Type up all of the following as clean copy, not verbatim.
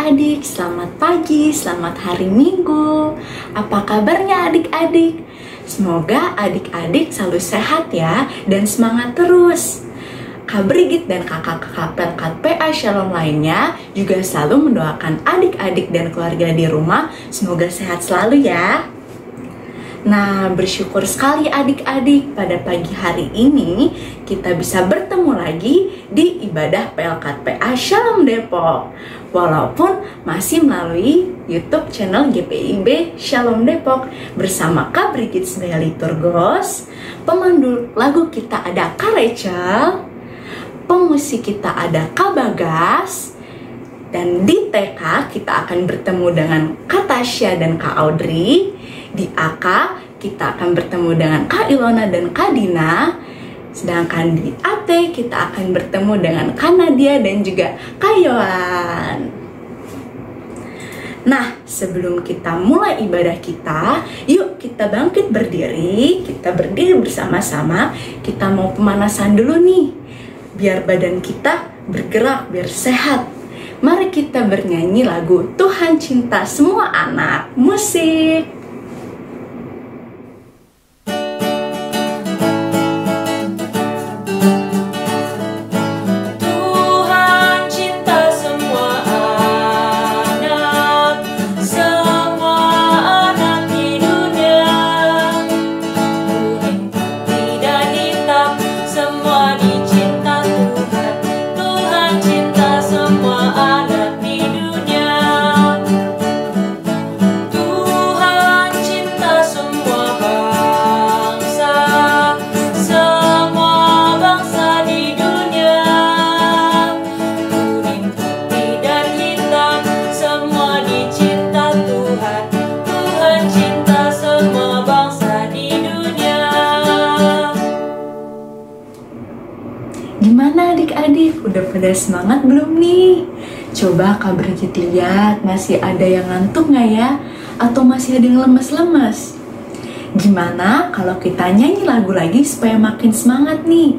adik-adik, selamat pagi, selamat hari Minggu. Apa kabarnya adik-adik? Semoga adik-adik selalu sehat ya dan semangat terus. Kak Brigit dan kakak-kakak Pelkat PA Shalom lainnya juga selalu mendoakan adik-adik dan keluarga di rumah semoga sehat selalu ya. Nah, bersyukur sekali adik-adik pada pagi hari ini kita bisa bertemu lagi di ibadah Pelkat PA Shalom Depok. Walaupun masih melalui YouTube channel GPIB Shalom Depok bersama Kak Brigit sebagai liturgos, pemandu lagu kita ada Kak Rachel, pemusik kita ada Kak Bagas, dan di TK kita akan bertemu dengan Kak Tasya dan Kak Audrey. Di AK kita akan bertemu dengan Kak Ilona dan Kak Dina. Sedangkan di AT kita akan bertemu dengan Kak Nadia dan juga Kak Yohan. Nah, sebelum kita mulai ibadah kita, yuk kita bangkit berdiri. Kita berdiri bersama-sama. Kita mau pemanasan dulu nih, biar badan kita bergerak, biar sehat. Mari kita bernyanyi lagu Tuhan Cinta Semua Anak. Musik. Gimana adik-adik, udah pada semangat belum nih? Coba Kak Brigit lihat, masih ada yang ngantuk nggak ya? Atau masih ada yang lemes-lemes? Gimana kalau kita nyanyi lagu lagi supaya makin semangat nih?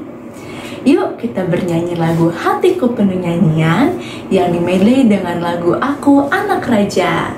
Yuk kita bernyanyi lagu Hatiku Penuh Nyanyian yang dimedley dengan lagu Aku Anak Raja.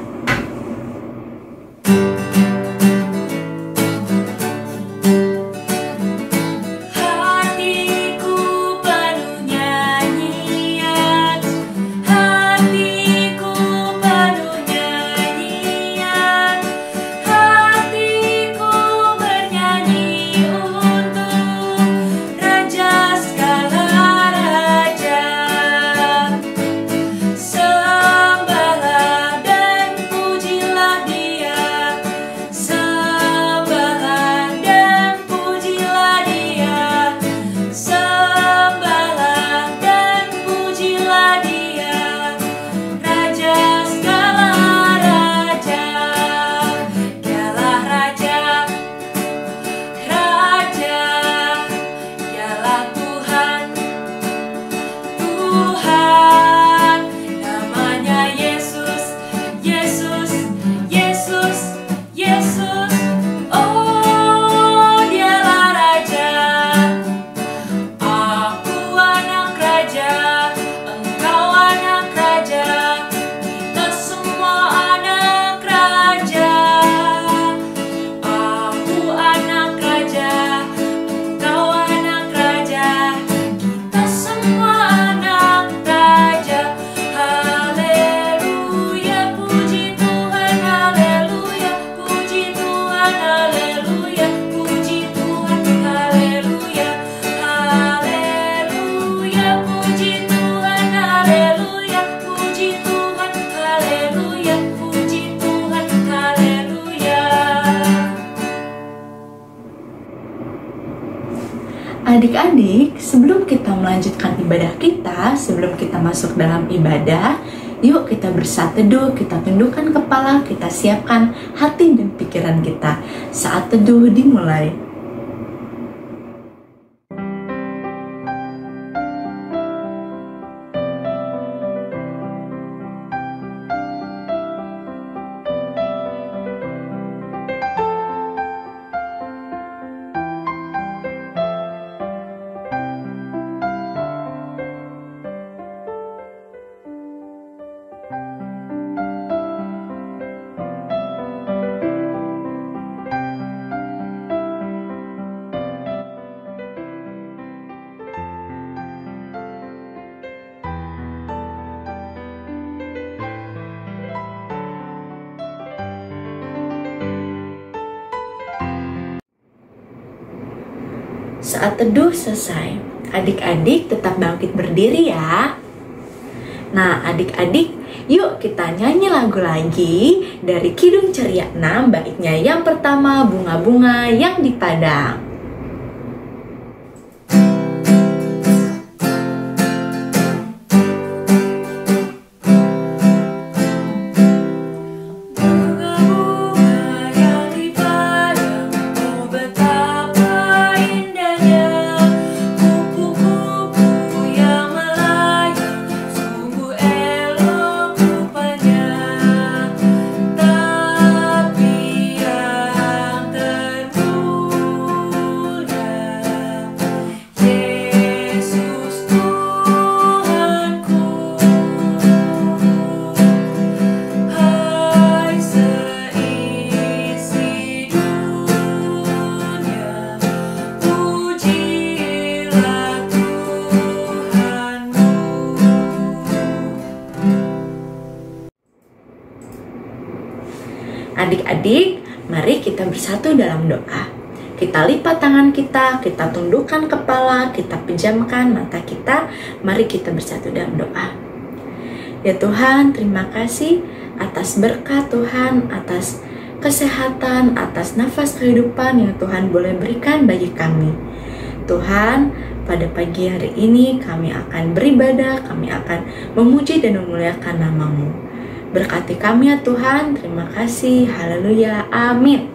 Adik-adik, sebelum kita melanjutkan ibadah kita, sebelum kita masuk dalam ibadah, yuk kita bersatu teduh, kita tundukkan kepala, kita siapkan hati dan pikiran kita. Saat teduh dimulai. Saat teduh selesai, adik-adik tetap bangkit berdiri ya. Nah, adik-adik, yuk kita nyanyi lagu lagi dari Kidung Ceria 6, baitnya yang pertama, Bunga-bunga yang di Padang. Adik-adik, mari kita bersatu dalam doa. Kita lipat tangan kita tundukkan kepala, kita pejamkan mata kita. Mari kita bersatu dalam doa. Ya Tuhan, terima kasih atas berkat Tuhan, atas kesehatan, atas nafas kehidupan yang Tuhan boleh berikan bagi kami. Tuhan, pada pagi hari ini kami akan beribadah, kami akan memuji dan memuliakan nama-Mu. Berkati kami ya Tuhan, terima kasih, haleluya, amin.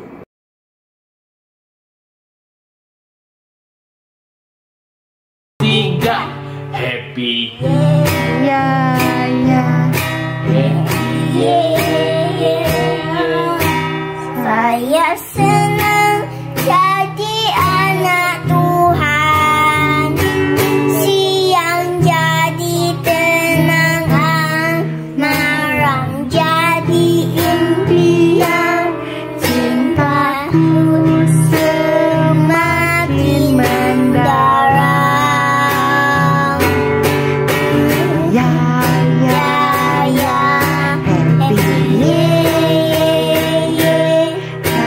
Tiga, happy. Ya, saya senang jadi anak Tuhan. Siang jadi tenang, malam jadi impian. Cintaku semakin mendalam. Ya, happy.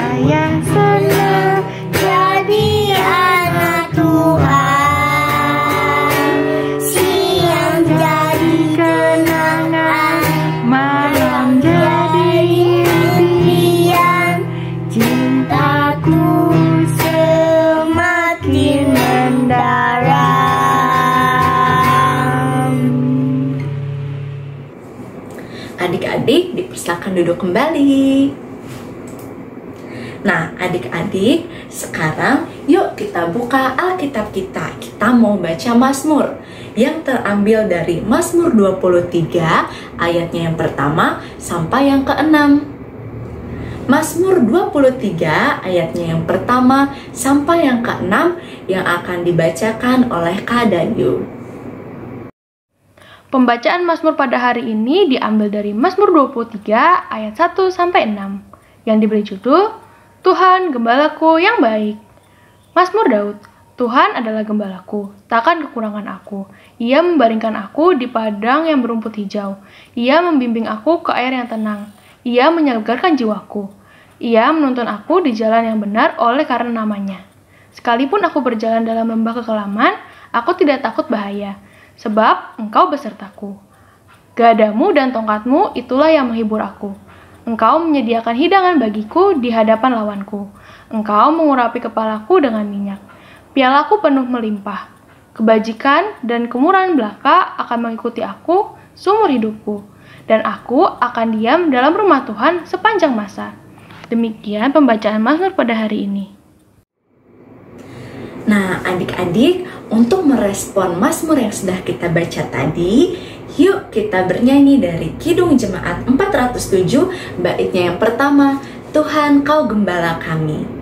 Saya senang jadi anak Tuhan. Siang jadi kenangan, malam jadi impian. Cintaku semakin mendalam. Adik-adik dipersilakan duduk kembali. Nah, adik-adik, sekarang yuk kita buka Alkitab kita. Kita mau baca Mazmur yang terambil dari Mazmur 23 ayatnya yang pertama sampai yang ke-6. Mazmur 23 ayatnya yang pertama sampai yang ke-6 yang akan dibacakan oleh Kak Dayu. Pembacaan Mazmur pada hari ini diambil dari Mazmur 23 ayat 1 sampai 6 yang diberi judul Tuhan Gembalaku yang baik. Mazmur Daud. Tuhan adalah gembalaku, takkan kekurangan aku. Ia membaringkan aku di padang yang berumput hijau. Ia membimbing aku ke air yang tenang. Ia menyegarkan jiwaku. Ia menuntun aku di jalan yang benar oleh karena namanya. Sekalipun aku berjalan dalam lembah kekelaman, aku tidak takut bahaya, sebab Engkau besertaku. Gadamu dan tongkatmu itulah yang menghibur aku. Engkau menyediakan hidangan bagiku di hadapan lawanku. Engkau mengurapi kepalaku dengan minyak. Pialaku penuh melimpah. Kebajikan dan kemurahan belaka akan mengikuti aku seumur hidupku. Dan aku akan diam dalam rumah Tuhan sepanjang masa. Demikian pembacaan Mazmur pada hari ini. Nah, adik-adik, untuk merespon Mazmur yang sudah kita baca tadi, yuk kita bernyanyi dari Kidung Jemaat 407, baitnya yang pertama, Tuhan Kau Gembala Kami.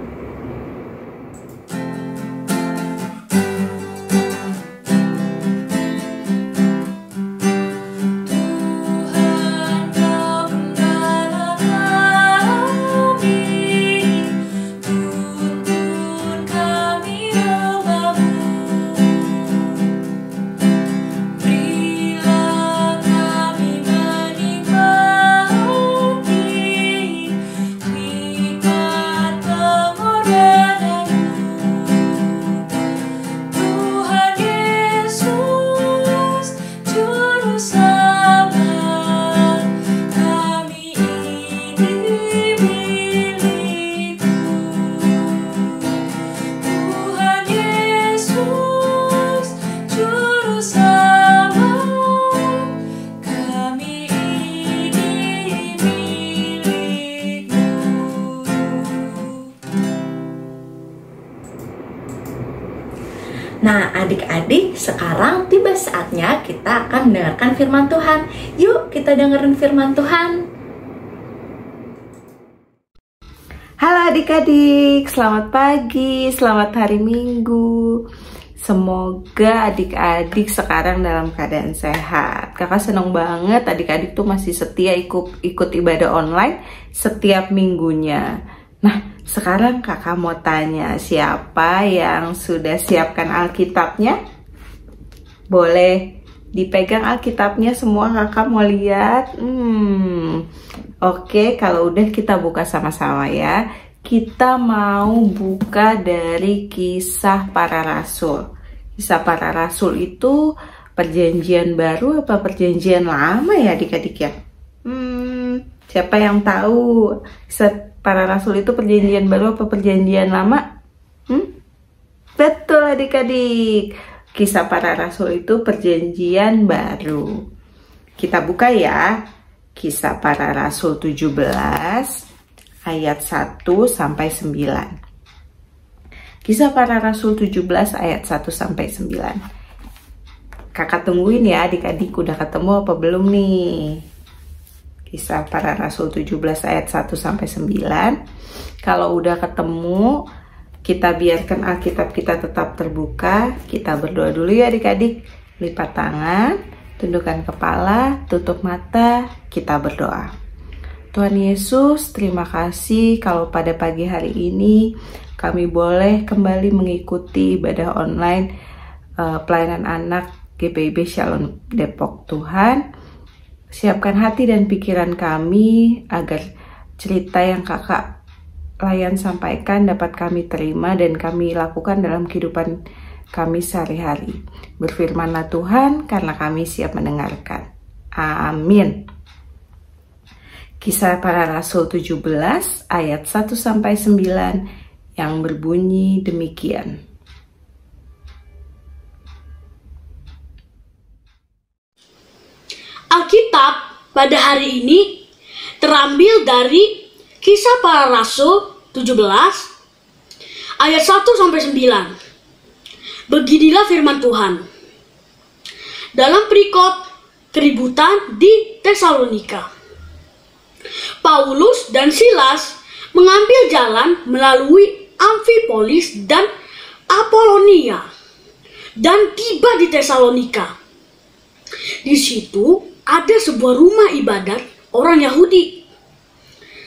Nikmat Nah, adik-adik, sekarang tiba saatnya kita akan mendengarkan firman Tuhan. Yuk, kita dengerin firman Tuhan. Halo adik-adik, selamat pagi, selamat hari Minggu. Semoga adik-adik sekarang dalam keadaan sehat. Kakak senang banget adik-adik tuh masih setia ikut ibadah online setiap minggunya. Nah, sekarang kakak mau tanya, siapa yang sudah siapkan Alkitabnya? Boleh dipegang Alkitabnya semua, kakak mau lihat. Oke, kalau udah kita buka sama-sama ya. Kita mau buka dari Kisah Para Rasul. Kisah Para Rasul itu perjanjian baru apa perjanjian lama ya adik-adik ya? Siapa yang tahu? Kisah Para Rasul itu perjanjian baru apa perjanjian lama? Betul adik-adik. Kisah Para Rasul itu perjanjian baru. Kita buka ya. Kisah Para Rasul 17 ayat 1 sampai 9. Kisah Para Rasul 17 ayat 1 sampai 9. Kakak tungguin ya adik-adik, udah ketemu apa belum nih? Kisah Para Rasul 17 ayat 1 sampai 9. Kalau udah ketemu, kita biarkan Alkitab kita tetap terbuka. Kita berdoa dulu ya adik-adik. Lipat tangan, tundukkan kepala, tutup mata, kita berdoa. Tuhan Yesus, terima kasih kalau pada pagi hari ini kami boleh kembali mengikuti ibadah online pelayanan anak GPIB Shalom Depok. Tuhan, siapkan hati dan pikiran kami agar cerita yang kakak layan sampaikan dapat kami terima dan kami lakukan dalam kehidupan kami sehari-hari. Berfirmanlah Tuhan, karena kami siap mendengarkan. Amin. Kisah Para Rasul 17 ayat 1 sampai 9 yang berbunyi demikian. Alkitab pada hari ini terambil dari Kisah Para Rasul 17 ayat 1 sampai 9. Beginilah firman Tuhan. Dalam perikop keributan di Tesalonika, Paulus dan Silas mengambil jalan melalui Amfipolis dan Apolonia dan tiba di Tesalonika. Di situ ada sebuah rumah ibadat orang Yahudi.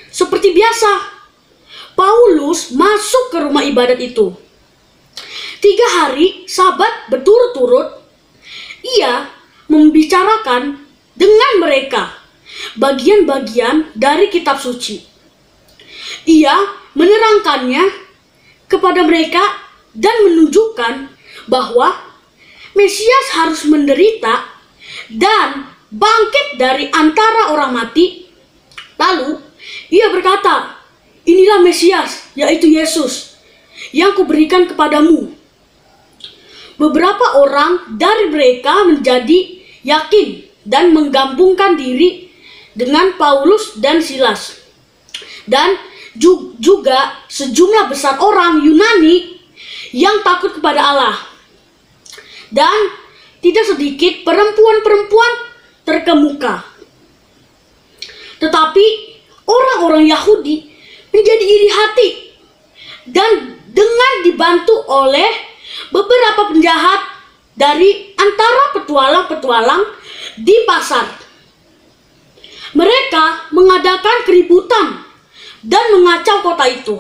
Seperti biasa, Paulus masuk ke rumah ibadat itu. 3 hari Sabat berturut-turut, ia membicarakan dengan mereka bagian-bagian dari kitab suci. Ia menerangkannya kepada mereka dan menunjukkan bahwa Mesias harus menderita dan bangkit dari antara orang mati. Lalu ia berkata, inilah Mesias, yaitu Yesus, yang kuberikan kepadamu. Beberapa orang dari mereka menjadi yakin dan menggabungkan diri dengan Paulus dan Silas. Dan juga sejumlah besar orang Yunani yang takut kepada Allah. Dan tidak sedikit perempuan-perempuan terkemuka. Tetapi orang-orang Yahudi menjadi iri hati dan dengan dibantu oleh beberapa penjahat dari antara petualang-petualang di pasar. Mereka mengadakan keributan dan mengacau kota itu.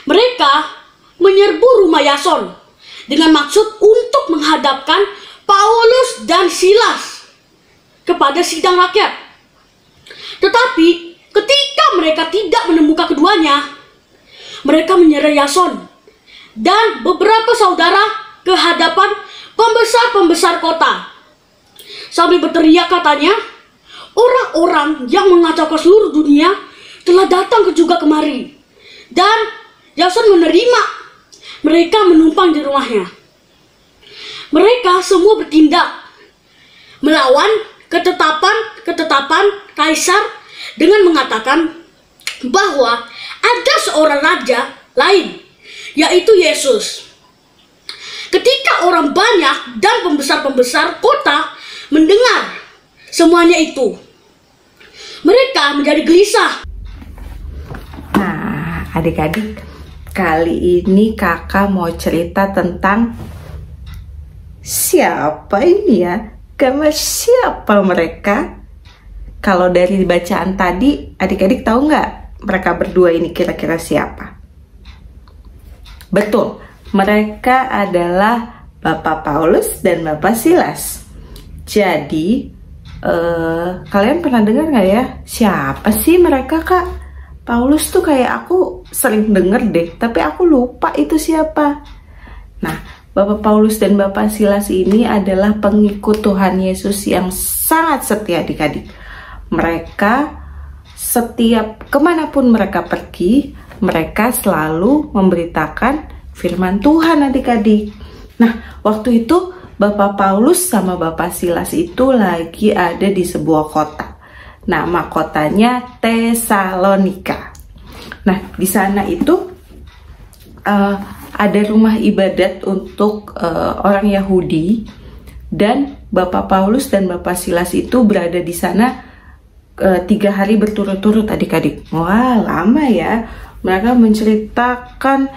Mereka menyerbu rumah Yason dengan maksud untuk menghadapkan Paulus dan Silas kepada sidang rakyat. Tetapi ketika mereka tidak menemukan keduanya, mereka menyeret Yason dan beberapa saudara ke hadapan pembesar-pembesar kota. Sambil berteriak katanya, orang-orang yang mengacaukan seluruh dunia telah datang juga kemari. Dan Yason menerima mereka menumpang di rumahnya. Mereka semua bertindak melawan ketetapan kaisar dengan mengatakan bahwa ada seorang raja lain, yaitu Yesus. Ketika orang banyak dan pembesar-pembesar kota mendengar semuanya itu, mereka menjadi gelisah. Nah, adik-adik, kali ini kakak mau cerita tentang siapa ini ya? Karena siapa mereka? Kalau dari bacaan tadi, adik-adik tahu nggak mereka berdua ini kira-kira siapa? Betul, mereka adalah Bapak Paulus dan Bapak Silas. Jadi, kalian pernah dengar nggak ya? Siapa sih mereka, Kak? Paulus tuh kayak aku sering denger deh, tapi aku lupa itu siapa. Nah, Bapak Paulus dan Bapak Silas ini adalah pengikut Tuhan Yesus yang sangat setia adik-adik. Mereka setiap kemanapun mereka pergi, mereka selalu memberitakan firman Tuhan adik-adik. Nah, waktu itu Bapak Paulus sama Bapak Silas itu lagi ada di sebuah kota. Nama kotanya Tesalonika. Nah, di sana itu ada rumah ibadat untuk orang Yahudi, dan Bapak Paulus dan Bapak Silas itu berada di sana 3 hari berturut-turut adik-adik. Wah, lama ya. Mereka menceritakan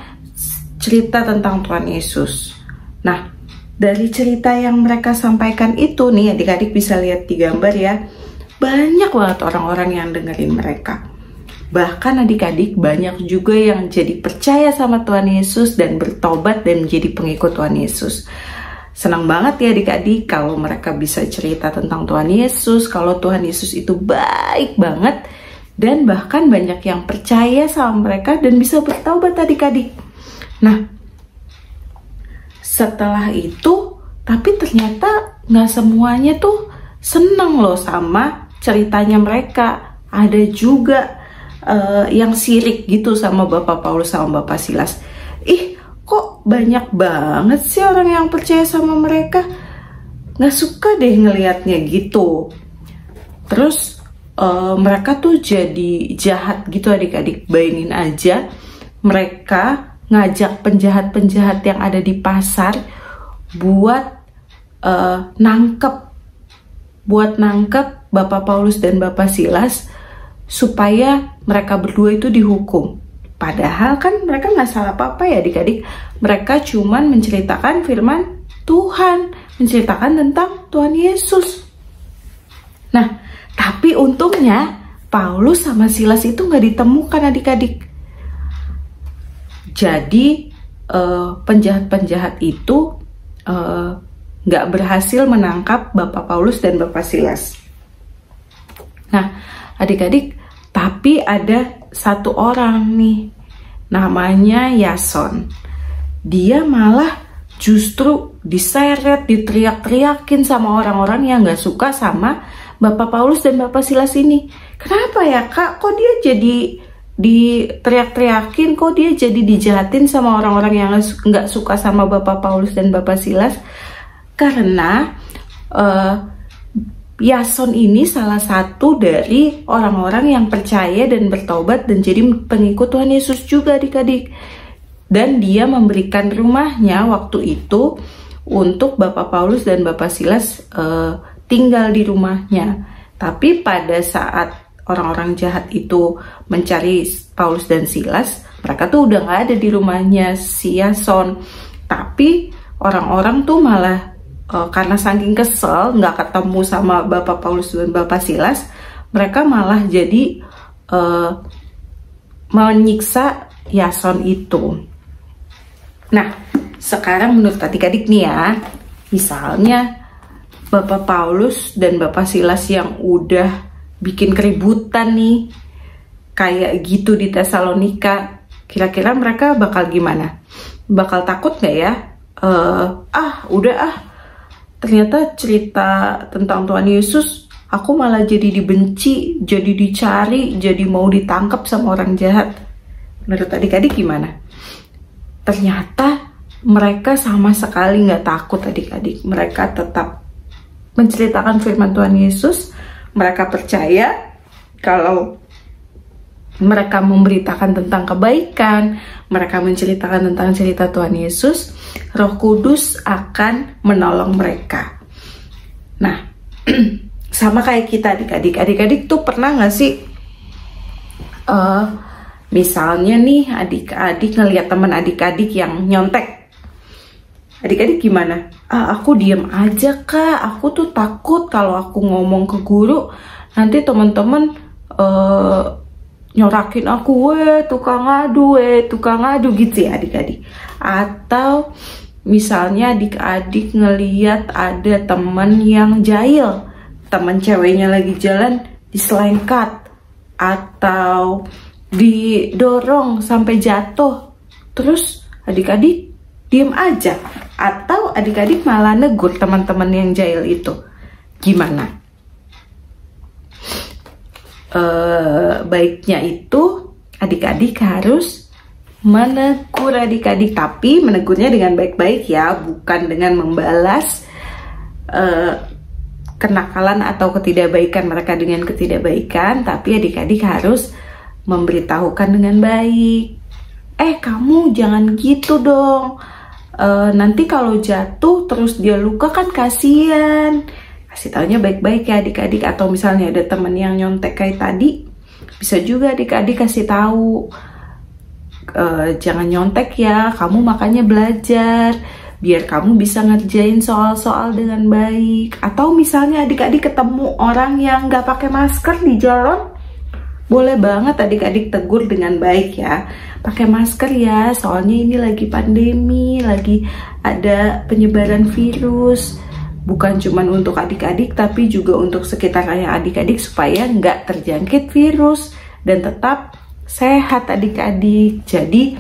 cerita tentang Tuhan Yesus. Nah, dari cerita yang mereka sampaikan itu nih adik-adik bisa lihat di gambar ya. Banyak banget orang-orang yang dengerin mereka. Bahkan adik-adik banyak juga yang jadi percaya sama Tuhan Yesus dan bertobat dan menjadi pengikut Tuhan Yesus. Senang banget ya adik-adik kalau mereka bisa cerita tentang Tuhan Yesus, kalau Tuhan Yesus itu baik banget, dan bahkan banyak yang percaya sama mereka dan bisa bertobat adik-adik. Nah, setelah itu, tapi ternyata nggak semuanya tuh seneng loh sama ceritanya mereka. Ada juga yang sirik gitu sama Bapak Paulus sama Bapak Silas. Kok banyak banget sih orang yang percaya sama mereka? Nggak suka deh ngelihatnya gitu. Terus mereka tuh jadi jahat gitu adik-adik. Bayangin aja, mereka ngajak penjahat-penjahat yang ada di pasar buat nangkep Bapak Paulus dan Bapak Silas supaya mereka berdua itu dihukum. Padahal kan mereka nggak salah apa-apa ya adik-adik. Mereka cuman menceritakan firman Tuhan, menceritakan tentang Tuhan Yesus. Nah, tapi untungnya Paulus sama Silas itu nggak ditemukan adik-adik. Jadi penjahat-penjahat itu nggak berhasil menangkap Bapak Paulus dan Bapak Silas. Nah, adik-adik, tapi ada satu orang nih, namanya Yason. Dia malah justru diseret, diteriak-teriakin sama orang-orang yang gak suka sama Bapak Paulus dan Bapak Silas ini. Kenapa ya Kak? Kok dia jadi diteriak-teriakin? Kok dia jadi dijahatin sama orang-orang yang gak suka sama Bapak Paulus dan Bapak Silas? Karena Yason ini salah satu dari orang-orang yang percaya dan bertobat dan jadi pengikut Tuhan Yesus juga adik-adik. Dan dia memberikan rumahnya waktu itu untuk Bapak Paulus dan Bapak Silas tinggal di rumahnya. Tapi pada saat orang-orang jahat itu mencari Paulus dan Silas, mereka tuh udah gak ada di rumahnya si Yason. Tapi orang-orang tuh malah karena saking kesel nggak ketemu sama Bapak Paulus dan Bapak Silas, mereka malah jadi menyiksa Yason itu. Nah, sekarang menurut adik-adik nih ya, misalnya Bapak Paulus dan Bapak Silas yang udah bikin keributan nih kayak gitu di Tesalonika, kira-kira mereka bakal gimana? Bakal takut nggak ya? Ternyata cerita tentang Tuhan Yesus, aku malah jadi dibenci, jadi dicari, jadi mau ditangkap sama orang jahat. Menurut adik-adik gimana? Ternyata mereka sama sekali nggak takut adik-adik. Mereka tetap menceritakan firman Tuhan Yesus. Mereka percaya kalau mereka memberitakan tentang kebaikan, mereka menceritakan tentang cerita Tuhan Yesus, Roh Kudus akan menolong mereka. Nah, sama kayak kita adik-adik tuh pernah gak sih misalnya nih adik-adik ngeliat teman adik-adik yang nyontek, adik-adik gimana? Aku diem aja kak, aku tuh takut kalau aku ngomong ke guru nanti teman-teman nyorakin aku, tukang ngadu gitu ya adik-adik. Atau misalnya adik-adik ngeliat ada teman yang jahil, teman ceweknya lagi jalan diselengkat atau didorong sampai jatuh, terus adik-adik diem aja, atau adik-adik malah negur teman-teman yang jahil itu, gimana? Baiknya itu adik-adik harus menegur adik-adik, tapi menegurnya dengan baik-baik ya, bukan dengan membalas kenakalan atau ketidakbaikan mereka dengan ketidakbaikan, tapi adik-adik harus memberitahukan dengan baik. Kamu jangan gitu dong, nanti kalau jatuh terus dia luka kan kasihan. Kasih taunya baik-baik ya adik-adik. Atau misalnya ada teman yang nyontek kayak tadi, bisa juga adik-adik kasih tahu, jangan nyontek ya, kamu makanya belajar biar kamu bisa ngerjain soal-soal dengan baik. Atau misalnya adik-adik ketemu orang yang gak pakai masker di jalan, boleh banget adik-adik tegur dengan baik ya, pakai masker ya, soalnya ini lagi pandemi, lagi ada penyebaran virus. Bukan cuma untuk adik-adik, tapi juga untuk sekitarnya adik-adik supaya nggak terjangkit virus dan tetap sehat adik-adik. Jadi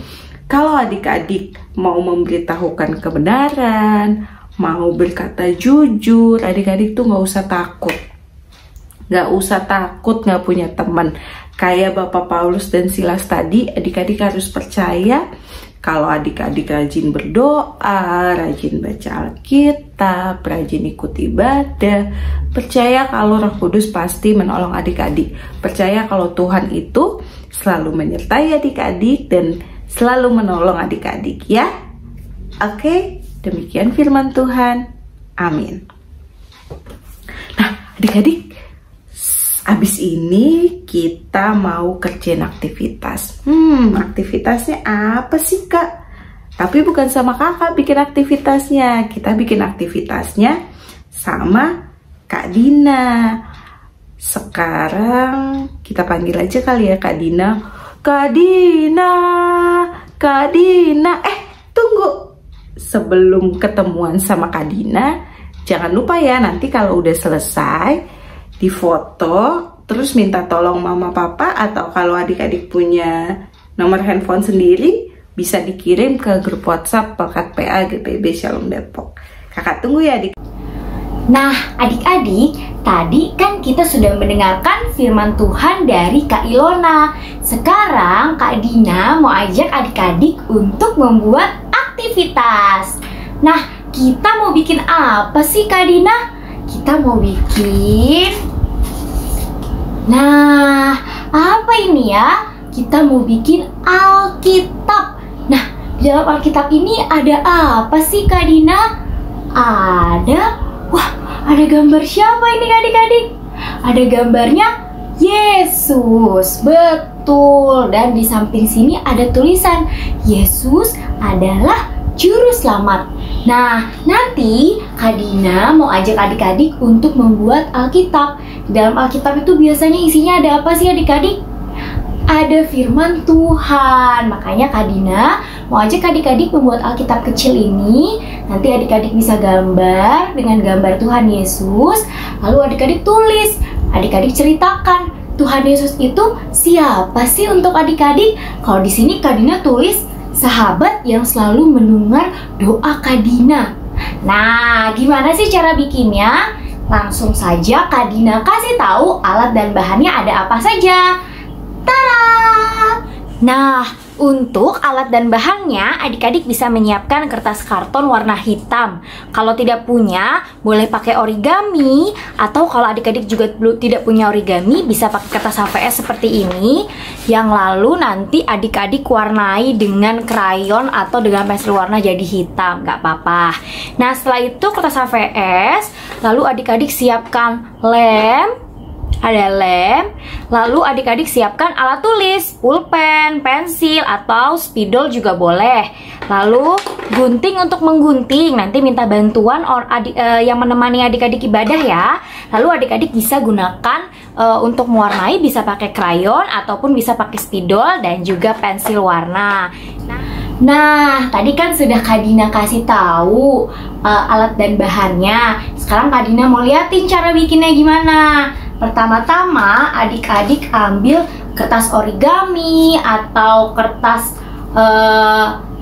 kalau adik-adik mau memberitahukan kebenaran, mau berkata jujur, adik-adik tuh nggak usah takut. Nggak usah takut nggak punya teman. Kayak Bapak Paulus dan Silas tadi, adik-adik harus percaya kalau adik-adik rajin berdoa, rajin baca Alkitab, rajin ikut ibadah, percaya kalau Roh Kudus pasti menolong adik-adik. Percaya kalau Tuhan itu selalu menyertai adik-adik dan selalu menolong adik-adik ya. Oke, demikian firman Tuhan. Amin. Nah, adik-adik, abis ini kita mau kerjain aktivitas. Aktivitasnya apa sih kak? Tapi bukan sama kakak bikin aktivitasnya. Kita bikin aktivitasnya sama Kak Dina. Sekarang kita panggil aja kali ya Kak Dina. Kak Dina, Kak Dina. Tunggu. Sebelum ketemuan sama Kak Dina, jangan lupa ya nanti kalau udah selesai difoto, terus minta tolong mama papa, atau kalau adik-adik punya nomor handphone sendiri bisa dikirim ke grup WhatsApp Pelkat PA GPIB Shalom Depok. Kakak tunggu ya adik. Nah adik-adik, tadi kan kita sudah mendengarkan firman Tuhan dari Kak Ilona. Sekarang Kak Dina mau ajak adik-adik untuk membuat aktivitas. Nah, kita mau bikin apa sih Kak Dina? Kita mau bikin, nah apa ini ya? Kita mau bikin Alkitab. Nah, di dalam Alkitab ini ada apa sih Kak Dina? Ada gambar siapa ini adik-adik? Ada gambarnya Yesus, betul. Dan di samping sini ada tulisan Yesus adalah Juru Selamat. Nah, nanti Kak Dina mau ajak adik-adik untuk membuat Alkitab. Di dalam Alkitab itu biasanya isinya ada apa sih adik-adik? Ada firman Tuhan. Makanya Kak Dina mau ajak adik-adik membuat Alkitab kecil ini. Nanti adik-adik bisa gambar dengan gambar Tuhan Yesus. Lalu adik-adik tulis, adik-adik ceritakan Tuhan Yesus itu siapa sih untuk adik-adik? Kalau di sini Kak Dina tulis sahabat yang selalu mendengar doa Kak Dina. Nah, gimana sih cara bikinnya? Langsung saja Kak Dina kasih tahu alat dan bahannya ada apa saja. Tada! Nah, Untuk alat dan bahannya, adik-adik bisa menyiapkan kertas karton warna hitam. Kalau tidak punya, boleh pakai origami. Atau kalau adik-adik juga tidak punya origami, bisa pakai kertas HVS seperti ini. Yang lalu nanti adik-adik warnai dengan krayon atau dengan pensil warna jadi hitam, nggak apa-apa. Nah, setelah itu kertas HVS, lalu adik-adik siapkan lem. Ada lem, lalu adik-adik siapkan alat tulis, pulpen, pensil, atau spidol juga boleh. Lalu gunting untuk menggunting, nanti minta bantuan yang menemani adik-adik ibadah ya. Lalu adik-adik bisa gunakan untuk mewarnai, bisa pakai krayon ataupun bisa pakai spidol dan juga pensil warna. Nah, tadi kan sudah Kak Dina kasih tahu alat dan bahannya. Sekarang Kak Dina mau liatin cara bikinnya gimana. Pertama-tama adik-adik ambil kertas origami atau kertas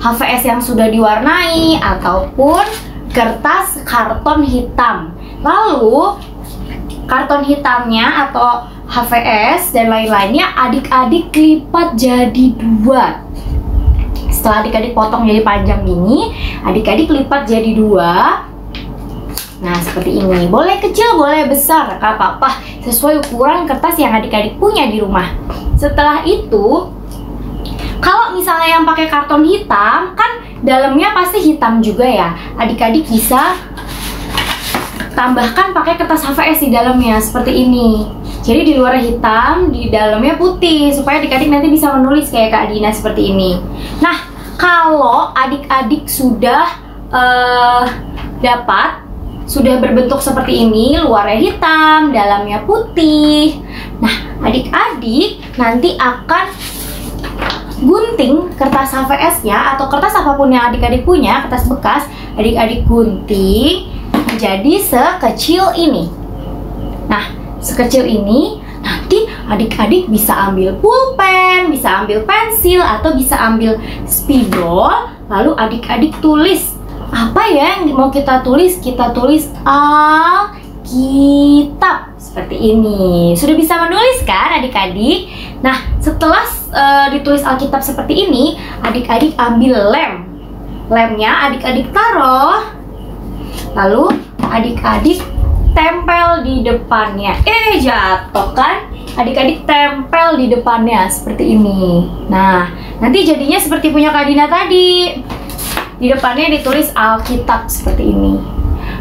HVS yang sudah diwarnai ataupun kertas karton hitam. Lalu karton hitamnya atau HVS dan lain-lainnya adik-adik lipat jadi 2. Setelah adik-adik potong jadi panjang gini, adik-adik lipat jadi 2. Nah, seperti ini. Boleh kecil, boleh besar, gak apa-apa, sesuai ukuran kertas yang adik-adik punya di rumah. Setelah itu, kalau misalnya yang pakai karton hitam, kan dalamnya pasti hitam juga ya. Adik-adik bisa tambahkan pakai kertas HVS di dalamnya, seperti ini. Jadi di luar hitam, di dalamnya putih, supaya adik-adik nanti bisa menulis kayak Kak Dina seperti ini. Nah, kalau adik-adik sudah sudah berbentuk seperti ini, luarnya hitam, dalamnya putih. Nah, adik-adik nanti akan gunting kertas HVS-nya atau kertas apapun yang adik-adik punya, kertas bekas, adik-adik gunting menjadi sekecil ini. Nah, sekecil ini nanti adik-adik bisa ambil pulpen, bisa ambil pensil, atau bisa ambil spidol, lalu adik-adik tulis. Apa ya yang mau kita tulis? Kita tulis Alkitab seperti ini. Sudah bisa menulis kan adik-adik? Nah, setelah ditulis Alkitab seperti ini, adik-adik ambil lem. Lemnya adik-adik taruh, lalu adik-adik tempel di depannya. Jatuh kan? Adik-adik tempel di depannya seperti ini. Nah, nanti jadinya seperti punya Kak Dina tadi. Di depannya ditulis Alkitab seperti ini.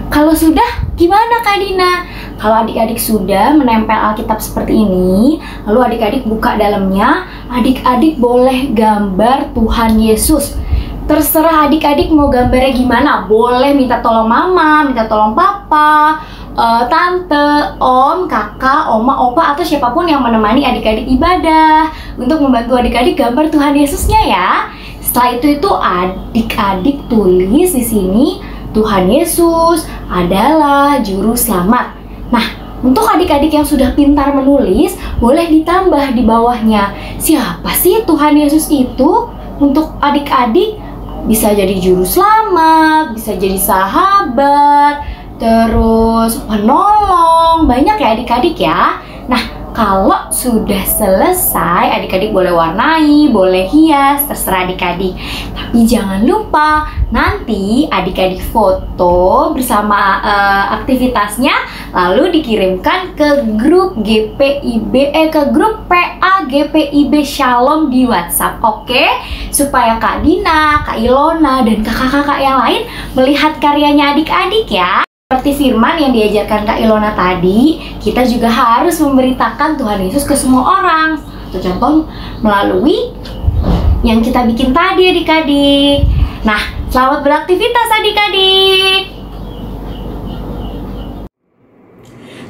Kalau sudah, gimana Kak Dina? Kalau adik-adik sudah menempel Alkitab seperti ini, lalu adik-adik buka dalamnya, adik-adik boleh gambar Tuhan Yesus. Terserah adik-adik mau gambarnya gimana. Boleh minta tolong mama, minta tolong papa, tante, om, kakak, oma, opa, atau siapapun yang menemani adik-adik ibadah untuk membantu adik-adik gambar Tuhan Yesusnya ya. Setelah itu adik-adik tulis di sini, Tuhan Yesus adalah juru selamat. Nah, untuk adik-adik yang sudah pintar menulis, boleh ditambah di bawahnya. Siapa sih Tuhan Yesus itu? Untuk adik-adik bisa jadi juru selamat, bisa jadi sahabat, terus penolong, banyak ya adik-adik ya. Nah, kalau sudah selesai, adik-adik boleh warnai, boleh hias, terserah adik-adik. Tapi jangan lupa, nanti adik-adik foto bersama aktivitasnya, lalu dikirimkan ke grup ke grup PA GPIB Shalom di WhatsApp, oke? Supaya Kak Dina, Kak Ilona, dan kakak-kakak yang lain melihat karyanya adik-adik ya. Seperti firman yang diajarkan Kak Ilona tadi, kita juga harus memberitakan Tuhan Yesus ke semua orang. Contoh melalui yang kita bikin tadi adik-adik. Nah, selamat beraktivitas adik-adik.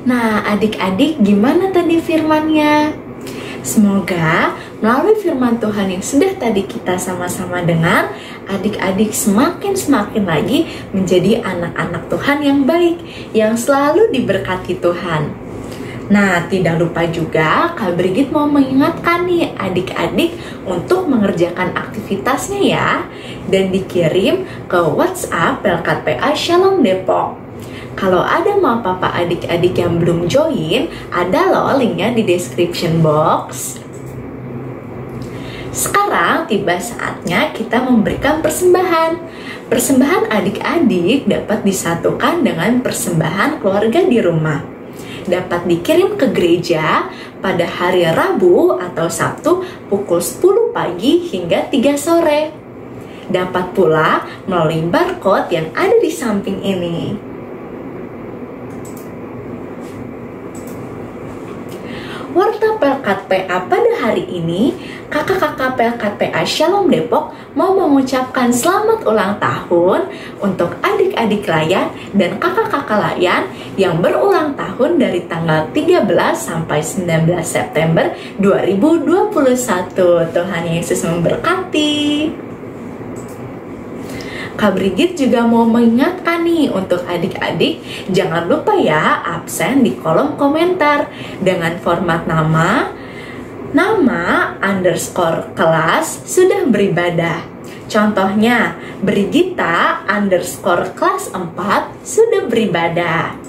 Nah, adik-adik gimana tadi firmannya? Semoga melalui firman Tuhan yang sudah tadi kita sama-sama dengar, adik-adik semakin lagi menjadi anak-anak Tuhan yang baik, yang selalu diberkati Tuhan. Nah, tidak lupa juga Kak Brigit mau mengingatkan nih adik-adik untuk mengerjakan aktivitasnya ya, dan dikirim ke WhatsApp Pelkat PA Shalom Depok. Kalau ada mama papa adik-adik yang belum join, ada loh linknya di description box. Sekarang tiba saatnya kita memberikan persembahan. Persembahan adik-adik dapat disatukan dengan persembahan keluarga di rumah. Dapat dikirim ke gereja pada hari Rabu atau Sabtu pukul 10 pagi hingga 3 sore. Dapat pula melalui barcode yang ada di samping ini. Warta Pelkat PA pada hari ini, kakak-kakak Pelkat PA Shalom Depok mau mengucapkan selamat ulang tahun untuk adik-adik layan dan kakak-kakak layan yang berulang tahun dari tanggal 13 sampai 19 September 2021. Tuhan Yesus memberkati. Kak Brigit juga mau mengingatkan nih untuk adik-adik, jangan lupa ya absen di kolom komentar dengan format nama underscore kelas sudah beribadah. Contohnya, Brigita underscore kelas 4 sudah beribadah.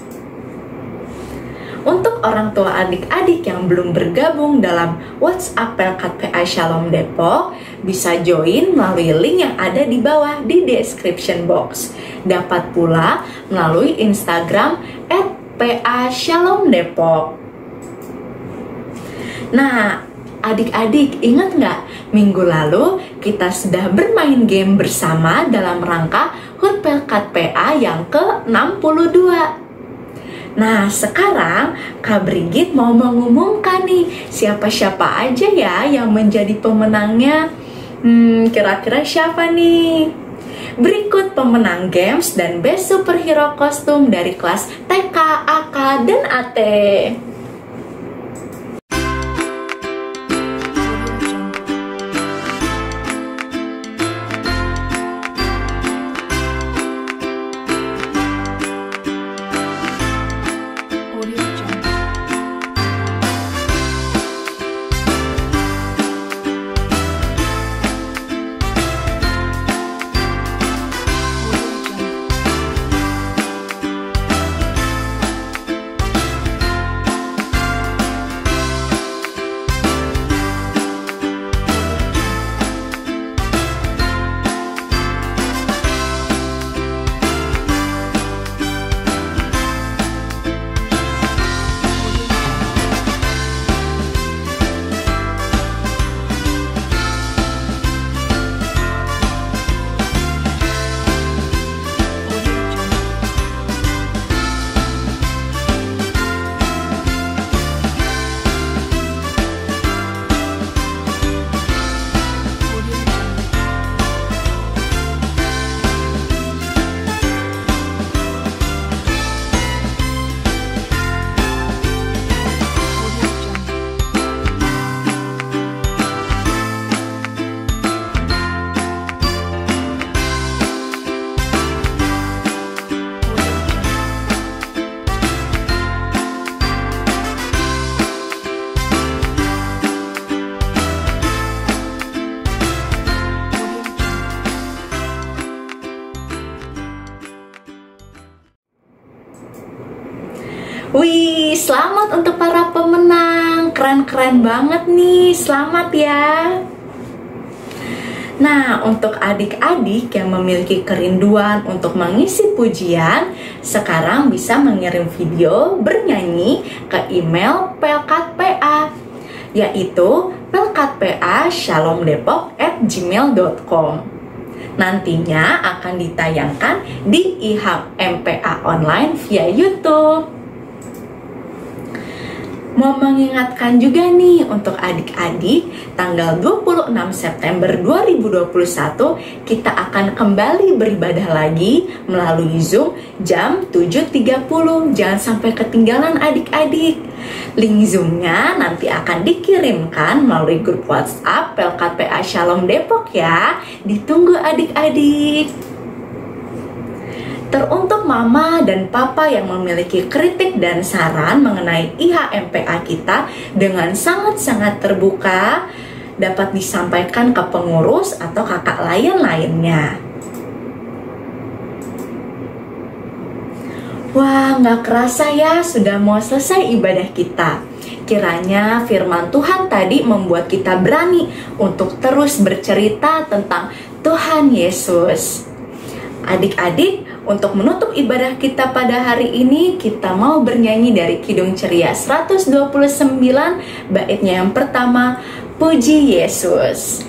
Untuk orang tua adik-adik yang belum bergabung dalam WhatsApp Pelkat PA Shalom Depok, bisa join melalui link yang ada di bawah di description box. Dapat pula melalui Instagram @PA_Shalom_Depok. Nah, adik-adik ingat nggak? Minggu lalu kita sudah bermain game bersama dalam rangka HUT Pelkat PA yang ke-62. Nah, sekarang Kak Brigit mau mengumumkan nih siapa-siapa aja ya yang menjadi pemenangnya. Kira-kira siapa nih? Berikut pemenang games dan best superhero kostum dari kelas TK, AK, dan AT. Wih, selamat untuk para pemenang. Keren-keren banget nih. Selamat ya. Nah, untuk adik-adik yang memiliki kerinduan untuk mengisi pujian, sekarang bisa mengirim video bernyanyi ke email Pelkat PA, yaitu pelkatpa@shalomdepok@gmail.com. Nantinya akan ditayangkan di IHAB MPA online via YouTube. Mau mengingatkan juga nih untuk adik-adik, tanggal 26 September 2021 kita akan kembali beribadah lagi melalui Zoom jam 7.30. Jangan sampai ketinggalan adik-adik. Link Zoom-nya nanti akan dikirimkan melalui grup WhatsApp Pelkat PA Shalom Depok ya. Ditunggu adik-adik. Teruntuk mama dan papa yang memiliki kritik dan saran mengenai IHMPA kita dengan sangat-sangat terbuka, dapat disampaikan ke pengurus atau kakak layan lainnya. Wah, nggak kerasa ya sudah mau selesai ibadah kita. Kiranya firman Tuhan tadi membuat kita berani untuk terus bercerita tentang Tuhan Yesus. Adik-adik, untuk menutup ibadah kita pada hari ini, kita mau bernyanyi dari Kidung Ceria 129, baitnya yang pertama, Puji Yesus.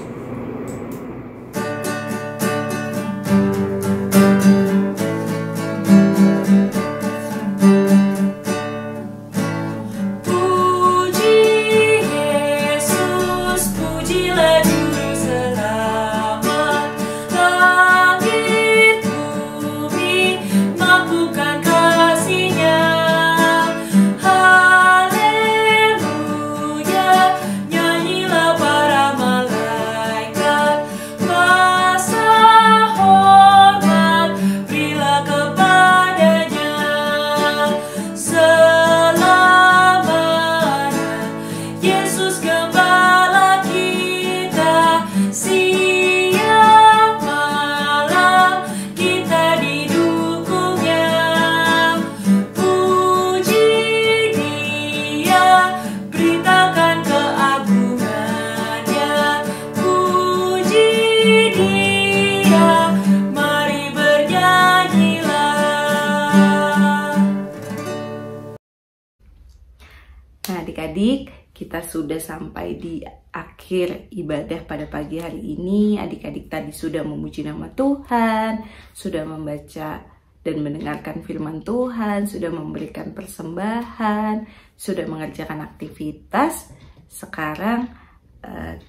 Nah, adik-adik, kita sudah sampai di akhir ibadah pada pagi hari ini. Adik-adik tadi sudah memuji nama Tuhan, sudah membaca dan mendengarkan firman Tuhan, sudah memberikan persembahan, sudah mengerjakan aktivitas. Sekarang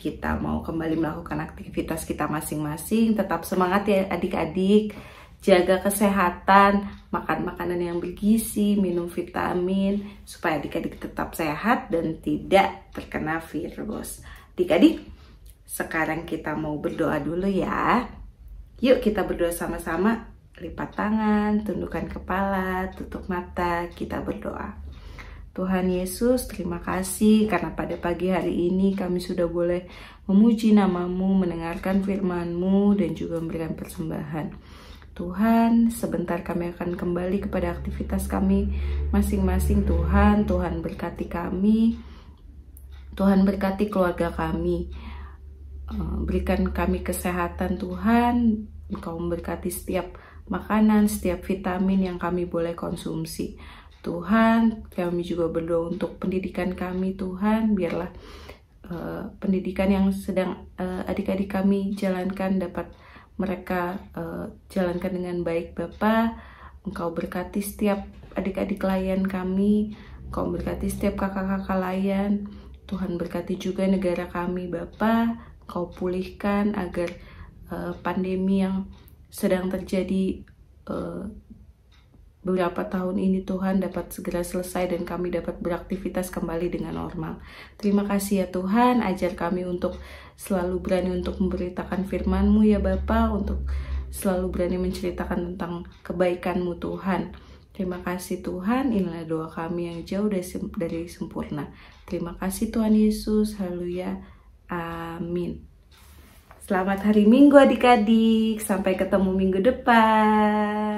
kita mau kembali melakukan aktivitas kita masing-masing. Tetap semangat ya adik-adik. Jaga kesehatan, makan makanan yang bergizi, minum vitamin, supaya adik-adik tetap sehat dan tidak terkena virus. Adik-adik, sekarang kita mau berdoa dulu ya. Yuk kita berdoa sama-sama. Lipat tangan, tundukkan kepala, tutup mata, kita berdoa. Tuhan Yesus, terima kasih karena pada pagi hari ini kami sudah boleh memuji nama-Mu, mendengarkan firman-Mu, dan juga memberikan persembahan. Tuhan, sebentar kami akan kembali kepada aktivitas kami masing-masing. Tuhan berkati kami, Tuhan berkati keluarga kami, berikan kami kesehatan Tuhan. Engkau memberkati setiap makanan, setiap vitamin yang kami boleh konsumsi. Tuhan, kami juga berdoa untuk pendidikan kami Tuhan, biarlah pendidikan yang sedang adik-adik kami jalankan dapat mereka jalankan dengan baik Bapa. Engkau berkati setiap adik-adik layan kami, Engkau berkati setiap kakak-kakak layan. Tuhan berkati juga negara kami Bapa. Engkau pulihkan agar pandemi yang sedang terjadi beberapa tahun ini Tuhan dapat segera selesai dan kami dapat beraktivitas kembali dengan normal. Terima kasih ya Tuhan, ajar kami untuk selalu berani untuk memberitakan firman-Mu ya Bapa, untuk selalu berani menceritakan tentang kebaikan-Mu Tuhan. Terima kasih Tuhan, inilah doa kami yang jauh dari sempurna. Terima kasih Tuhan Yesus, haleluya, amin. Selamat hari Minggu adik-adik, sampai ketemu minggu depan.